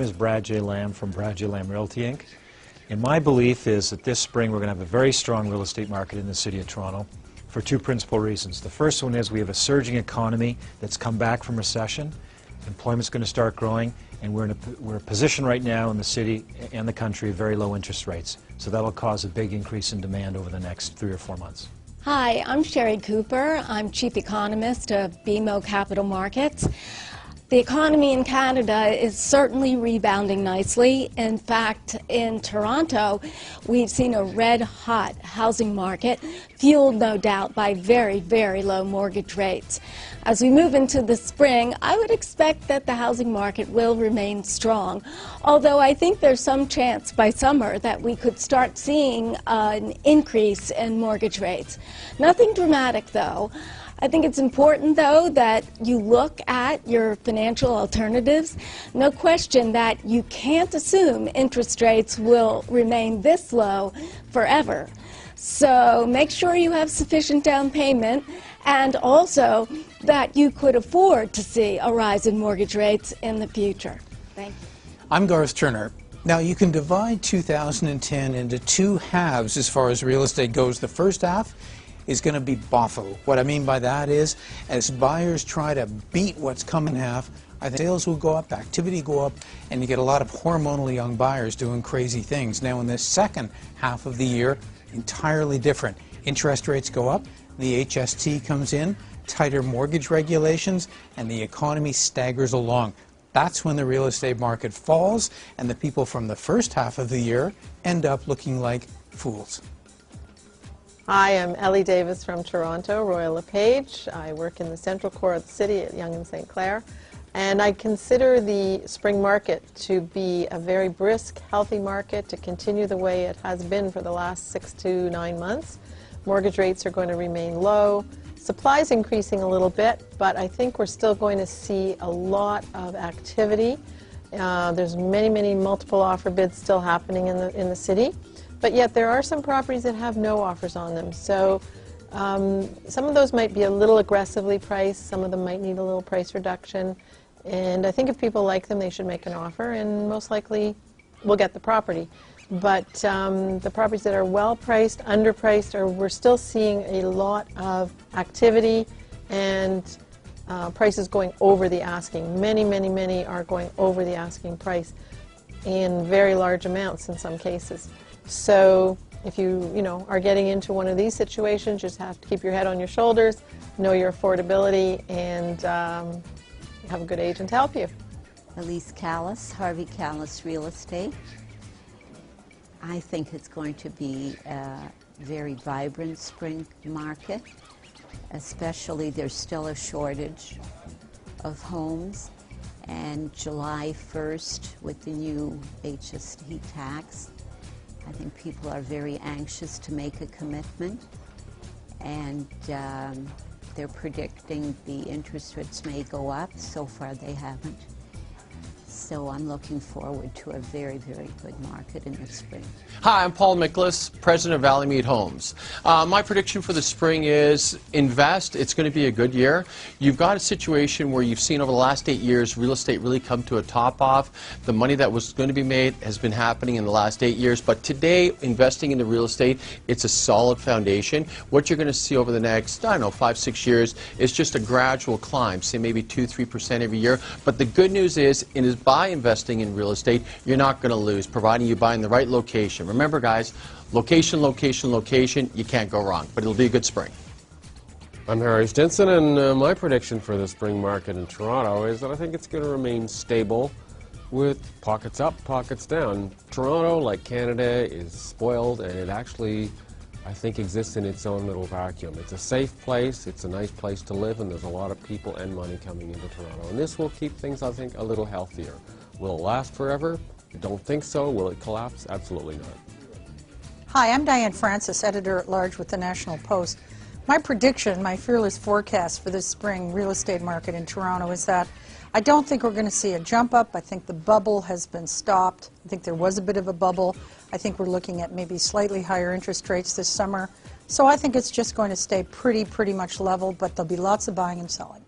name is Brad J. Lamb from Brad J. Lamb Realty, Inc. And my belief is that this spring we're going to have a very strong real estate market in the City of Toronto for two principal reasons. The first one is we have a surging economy that's come back from recession. Employment's going to start growing, and we're in a position right now in the city and the country of very low interest rates. So that'll cause a big increase in demand over the next 3 or 4 months. Hi, I'm Sherry Cooper. I'm Chief Economist of BMO Capital Markets. The economy in Canada is certainly rebounding nicely. In fact, in Toronto, we've seen a red-hot housing market, fueled no doubt by very, very low mortgage rates. As we move into the spring, I would expect that the housing market will remain strong, although I think there's some chance by summer that we could start seeing an increase in mortgage rates. Nothing dramatic, though. I think it's important, though, that you look at your financial alternatives. No question that you can't assume interest rates will remain this low forever. So make sure you have sufficient down payment, and also that you could afford to see a rise in mortgage rates in the future. Thank you. I'm Garth Turner. Now, you can divide 2010 into two halves as far as real estate goes. The first half is going to be boffo. What I mean by that is, as buyers try to beat what's coming in half, I think sales will go up, activity go up, and you get a lot of hormonally young buyers doing crazy things. Now, in the second half of the year, entirely different. Interest rates go up, the HST comes in, tighter mortgage regulations, and the economy staggers along. That's when the real estate market falls, and the people from the first half of the year end up looking like fools. Hi, I'm Ellie Davis from Toronto, Royal LePage. I work in the central core of the city at Yonge and St. Clair, and I consider the spring market to be a very brisk, healthy market to continue the way it has been for the last 6 to 9 months. Mortgage rates are going to remain low. Supply is increasing a little bit, but I think we're still going to see a lot of activity. There's many multiple offer bids still happening in the city. But yet there are some properties that have no offers on them. So some of those might be a little aggressively priced. Some of them might need a little price reduction. And I think if people like them, they should make an offer, and most likely we'll get the property. But the properties that are well priced, underpriced, we're still seeing a lot of activity and prices going over the asking. Many are going over the asking price in very large amounts in some cases. So if you are getting into one of these situations, you just have to keep your head on your shoulders, know your affordability, and have a good agent to help you. Elise Kalles, Harvey Kalles Real Estate. I think it's going to be a very vibrant spring market, especially there's still a shortage of homes, and July 1st with the new HST tax, I think people are very anxious to make a commitment, and they're predicting the interest rates may go up. So far they haven't. So I'm looking forward to a very good market in the spring. Hi, I'm Paul Miklas, president of Valley Mead Homes. My prediction for the spring is invest. It's going to be a good year. You've got a situation where you've seen over the last 8 years real estate really come to a top off. The money that was going to be made has been happening in the last 8 years. But today, investing into real estate, it's a solid foundation. What you're going to see over the next, 5-6 years is just a gradual climb, say maybe 2-3% every year. But the good news is, by investing in real estate, you're not going to lose, providing you buy in the right location. Remember, guys, location, you can't go wrong. But it'll be a good spring. I'm Harry Stenson, and my prediction for the spring market in Toronto is that I think it's going to remain stable with pockets up, pockets down. Toronto, like Canada, is spoiled, and it actually, I think, exists in its own little vacuum. It's a safe place, it's a nice place to live, and there's a lot of people and money coming into Toronto. And this will keep things, I think, a little healthier. Will it last forever? I don't think so. Will it collapse? Absolutely not. Hi, I'm Diane Francis, editor-at-large with the National Post. My prediction, my fearless forecast for this spring real estate market in Toronto is that I don't think we're going to see a jump up. I think the bubble has been stopped. I think there was a bit of a bubble. I think we're looking at maybe slightly higher interest rates this summer. So I think it's just going to stay pretty much level, but there'll be lots of buying and selling.